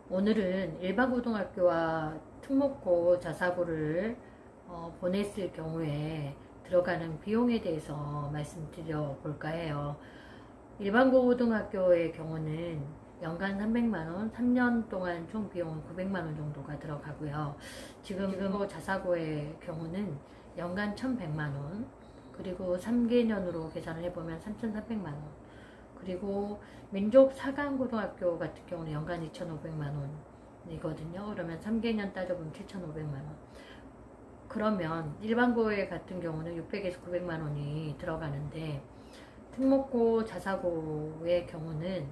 오늘은 일반 고등학교와 특목고 자사고를 보냈을 경우에 들어가는 비용에 대해서 말씀드려 볼까 해요. 일반 고등학교의 경우는 연간 300만원, 3년 동안 총 비용은 900만원 정도가 들어가고요. 지금 자사고의 경우는 연간 1100만원, 그리고 3개년으로 계산을 해보면 3400만원, 그리고 민족 사강고등학교 같은 경우는 연간 2,500만 원이거든요. 그러면 3개년 따져보면 7,500만 원. 그러면 일반고에 같은 경우는 600에서 900만 원이 들어가는데, 특목고 자사고의 경우는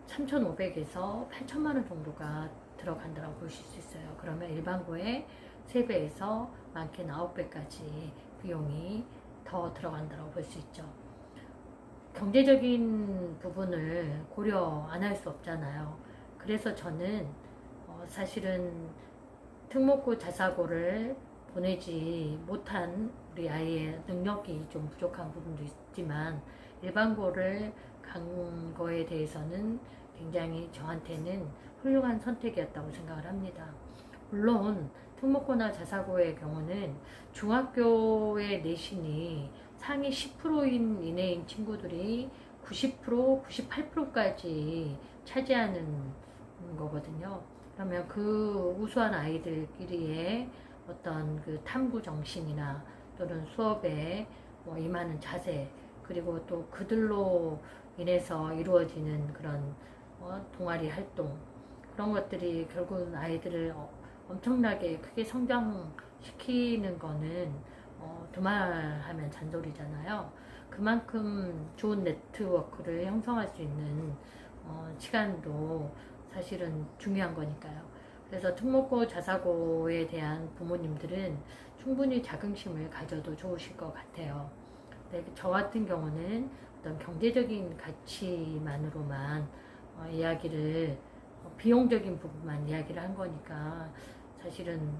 3,500에서 8천만 원 정도가 들어간다고 보실 수 있어요. 그러면 일반고에 3배에서 많게는 9배까지 비용이 더 들어간다고 볼 수 있죠. 경제적인 부분을 고려 안 할 수 없잖아요. 그래서 저는 사실은 특목고 자사고를 보내지 못한 우리 아이의 능력이 좀 부족한 부분도 있지만, 일반고를 간 거에 대해서는 굉장히 저한테는 훌륭한 선택이었다고 생각을 합니다. 물론 특목고나 자사고의 경우는 중학교의 내신이 상위 10%인 이내인 친구들이 90%, 98%까지 차지하는 거거든요. 그러면 그 우수한 아이들끼리의 어떤 그 탐구 정신이나 또는 수업에 임하는 자세, 그리고 또 그들로 인해서 이루어지는 그런 동아리 활동, 그런 것들이 결국은 아이들을 엄청나게 크게 성장시키는 거는 두말하면 잔소리잖아요. 그만큼 좋은 네트워크를 형성할 수 있는 시간도 사실은 중요한 거니까요. 그래서 특목고 자사고에 대한 부모님들은 충분히 자긍심을 가져도 좋으실 것 같아요. 근데 저 같은 경우는 어떤 경제적인 가치만으로만 이야기를, 비용적인 부분만 이야기를 한 거니까 사실은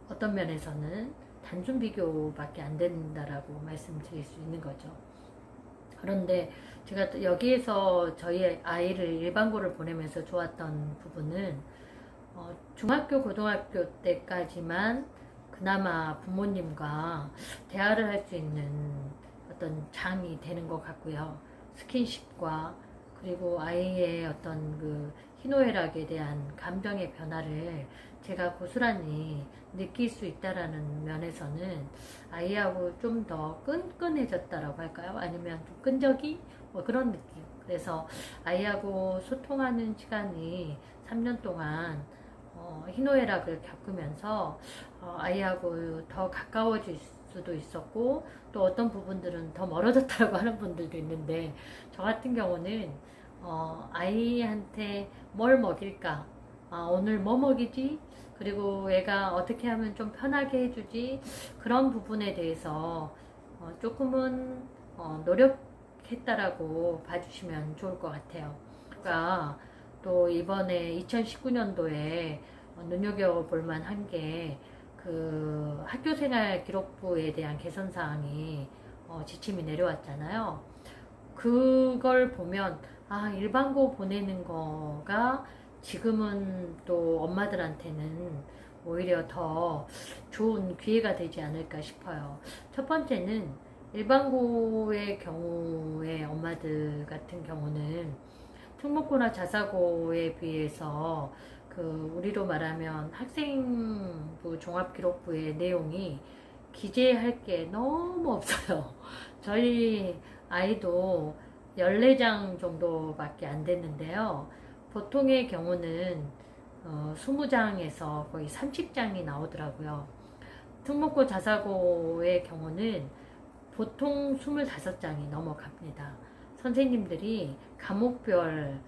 어떤 면에서는 단순 비교밖에 안 된다라고 말씀드릴 수 있는 거죠. 그런데 제가 여기에서 저희 아이를 일반고를 보내면서 좋았던 부분은 중학교, 고등학교 때까지만 그나마 부모님과 대화를 할 수 있는 어떤 장이 되는 것 같고요. 스킨십과 그리고 아이의 어떤 그 희노애락에 대한 감정의 변화를 제가 고스란히 느낄 수 있다라는 면에서는 아이하고 좀 더 끈끈해졌다라고 할까요? 아니면 좀 끈적이? 그런 느낌. 그래서 아이하고 소통하는 시간이 3년 동안 희노애락을 겪으면서 아이하고 더 가까워질 수도 있었고, 또 어떤 부분들은 더 멀어졌다고 하는 분들도 있는데, 저 같은 경우는 아이한테 뭘 먹일까? 오늘 뭐 먹이지? 그리고 얘가 어떻게 하면 좀 편하게 해주지? 그런 부분에 대해서 조금은 노력했다라고 봐주시면 좋을 것 같아요. 그러니까 또 이번에 2019년도에 눈여겨볼 만한 게 그 학교생활 기록부에 대한 개선 사항이 지침이 내려왔잖아요. 그걸 보면 일반고 보내는 거가 지금은 또 엄마들한테는 오히려 더 좋은 기회가 되지 않을까 싶어요. 첫 번째는 일반고의 경우에 엄마들 같은 경우는 특목고나 자사고에 비해서 그 우리로 말하면 학생부 종합기록부의 내용이 기재할 게 너무 없어요. 저희 아이도 14장 정도밖에 안 됐는데요. 보통의 경우는 20장에서 거의 30장이 나오더라고요. 특목고 자사고의 경우는 보통 25장이 넘어갑니다. 선생님들이 과목별로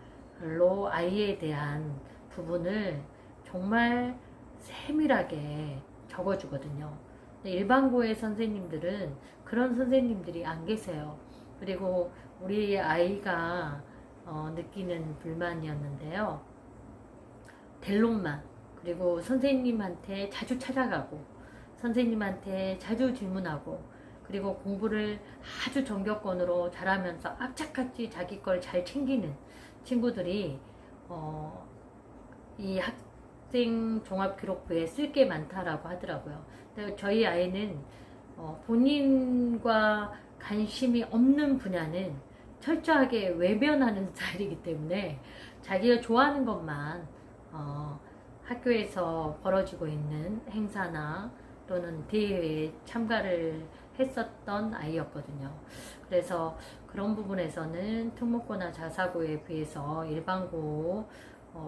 아이에 대한 부분을 정말 세밀하게 적어주거든요. 일반고의 선생님들은 그런 선생님들이 안 계세요. 그리고 우리 아이가 느끼는 불만이었는데요. 델론만, 그리고 선생님한테 자주 찾아가고 선생님한테 자주 질문하고, 그리고 공부를 아주 정격권으로 잘하면서 악착같이 자기 걸 잘 챙기는 친구들이 이 학생 종합기록부에 쓸 게 많다라고 하더라고요. 근데 저희 아이는 본인과 관심이 없는 분야는 철저하게 외면하는 스타일이기 때문에 자기가 좋아하는 것만 학교에서 벌어지고 있는 행사나 또는 대회에 참가를 했었던 아이였거든요. 그래서 그런 부분에서는 특목고나 자사고에 비해서 일반고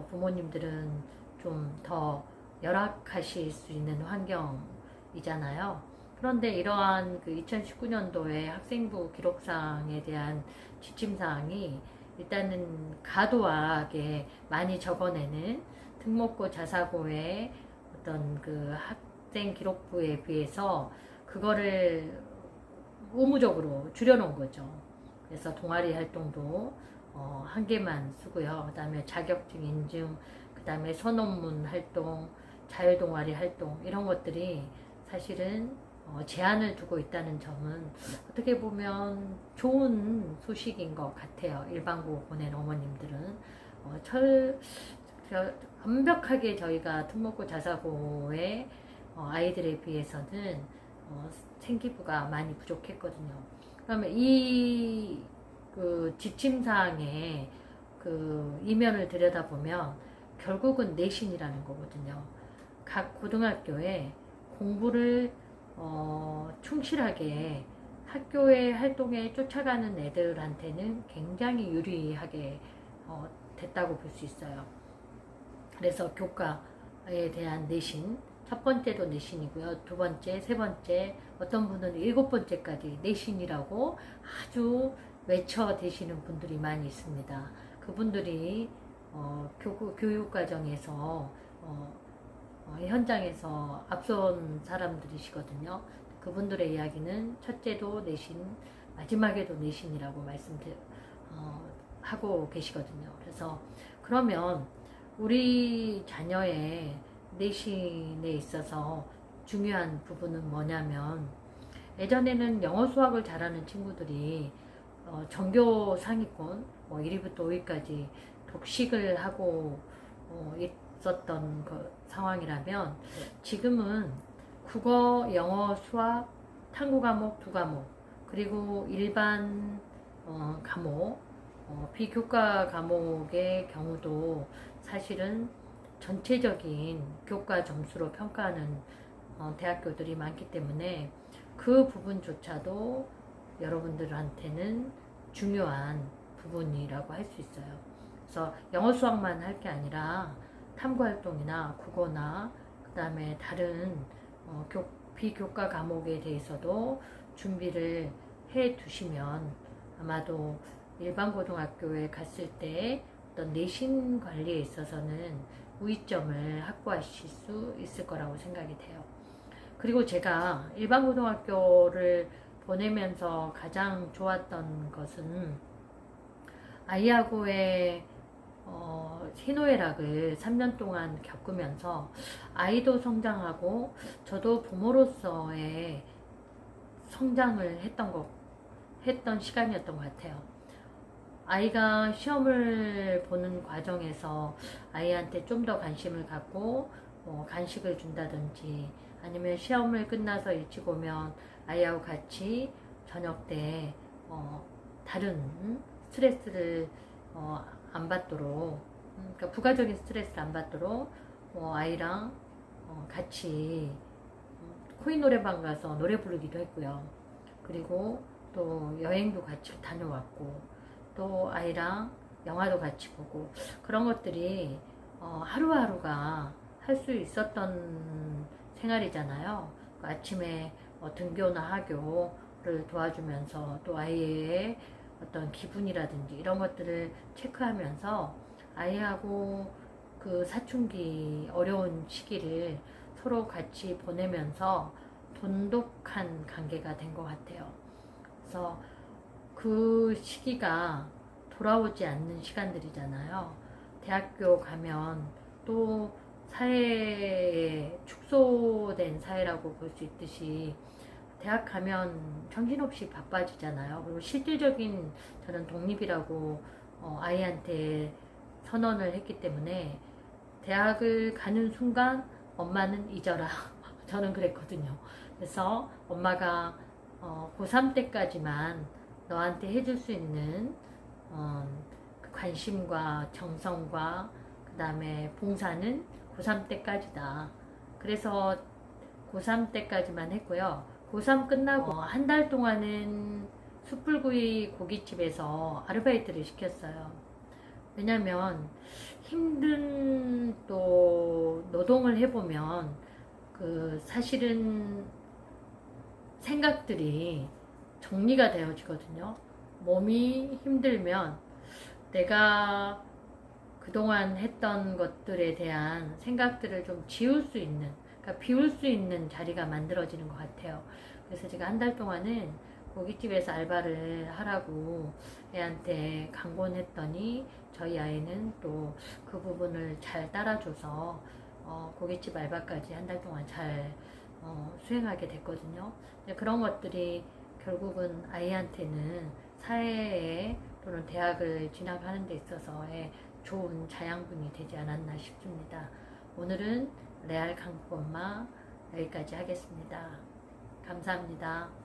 부모님들은 좀 더 열악하실 수 있는 환경이잖아요. 그런데 이러한 그 2019년도에 학생부 기록사항에 대한 지침사항이 일단은 과도하게 많이 적어내는 특목고 자사고의 어떤 그 학생 기록부에 비해서 그거를 의무적으로 줄여놓은 거죠. 그래서 동아리 활동도 한 개만 쓰고요. 그 다음에 자격증 인증, 그 다음에 선논문 활동, 자율동아리 활동 이런 것들이 사실은 제한을 두고 있다는 점은 어떻게 보면 좋은 소식인 것 같아요. 일반고 보낸 어머님들은 완벽하게 저희가 특목고 자사고의 아이들에 비해서는 생기부가 많이 부족했거든요. 그러면 그 지침사항에 그 이면을 들여다보면 결국은 내신이라는 거거든요. 각 고등학교에 공부를 충실하게 학교의 활동에 쫓아가는 애들한테는 굉장히 유리하게 됐다고 볼 수 있어요. 그래서 교과에 대한 내신, 첫 번째도 내신이고요. 두 번째, 세 번째, 어떤 분은 일곱 번째까지 내신이라고 아주 외쳐대시는 분들이 많이 있습니다. 그분들이 교육과정에서 현장에서 앞선 사람들이시거든요. 그분들의 이야기는 첫째도 내신, 마지막에도 내신이라고 하고 계시거든요. 그래서 그러면 우리 자녀의 내신에 있어서 중요한 부분은 뭐냐면, 예전에는 영어 수학을 잘하는 친구들이 전교 상위권 1위부터 5위까지 독식을 하고 있었던 그 상황이라면, 지금은 국어, 영어, 수학, 탐구 과목 두 과목, 그리고 일반 과목, 비교과 과목의 경우도 사실은 전체적인 교과 점수로 평가하는 대학교들이 많기 때문에 그 부분조차도 여러분들한테는 중요한 부분이라고 할 수 있어요. 그래서 영어 수학만 할 게 아니라 탐구활동이나 국어나 그 다음에 다른 비교과 과목에 대해서도 준비를 해 두시면 아마도 일반 고등학교에 갔을 때 어떤 내신 관리에 있어서는 우위점을 확보하실 수 있을 거라고 생각이 돼요. 그리고 제가 일반 고등학교를 보내면서 가장 좋았던 것은 아이하고의 희노애락을 3년 동안 겪으면서 아이도 성장하고 저도 부모로서의 성장을 했던 시간이었던 것 같아요. 아이가 시험을 보는 과정에서 아이한테 좀 더 관심을 갖고 간식을 준다든지, 아니면 시험을 끝나서 일찍 오면 아이하고 같이 저녁 때 다른 스트레스를 안 받도록, 그러니까 부가적인 스트레스를 안 받도록 아이랑 같이 코인 노래방 가서 노래 부르기도 했고요. 그리고 또 여행도 같이 다녀왔고, 또 아이랑 영화도 같이 보고, 그런 것들이 하루하루가 할 수 있었던 생활이잖아요. 아침에 등교나 하교를 도와주면서 또 아이의 어떤 기분이라든지 이런 것들을 체크하면서 아이하고 그 사춘기 어려운 시기를 서로 같이 보내면서 돈독한 관계가 된 것 같아요. 그래서 그 시기가 돌아오지 않는 시간들이잖아요. 대학교 가면 또 사회에 축소된 사회라고 볼 수 있듯이 대학 가면 정신없이 바빠지잖아요. 그리고 실질적인 저는 독립이라고 아이한테 선언을 했기 때문에 대학을 가는 순간 엄마는 잊어라. 저는 그랬거든요. 그래서 엄마가 고3 때까지만 너한테 해줄 수 있는 그 관심과 정성과 그 다음에 봉사는 고3 때까지다. 그래서 고3 때까지만 했고요. 고3 끝나고 한 달 동안은 숯불구이 고깃집에서 아르바이트를 시켰어요. 왜냐면 힘든 또 노동을 해보면 그 사실은 생각들이 정리가 되어지거든요. 몸이 힘들면 내가 그동안 했던 것들에 대한 생각들을 좀 지울 수 있는, 그러니까 비울 수 있는 자리가 만들어지는 것 같아요. 그래서 제가 한 달 동안은 고깃집에서 알바를 하라고 애한테 강권을 했더니 저희 아이는 또 그 부분을 잘 따라줘서 고깃집 알바까지 한 달 동안 잘 수행하게 됐거든요. 그런 것들이 결국은 아이한테는 사회에 또는 대학을 진학하는 데 있어서의 좋은 자양분이 되지 않았나 싶습니다. 오늘은 레알 강포 엄마 여기까지 하겠습니다. 감사합니다.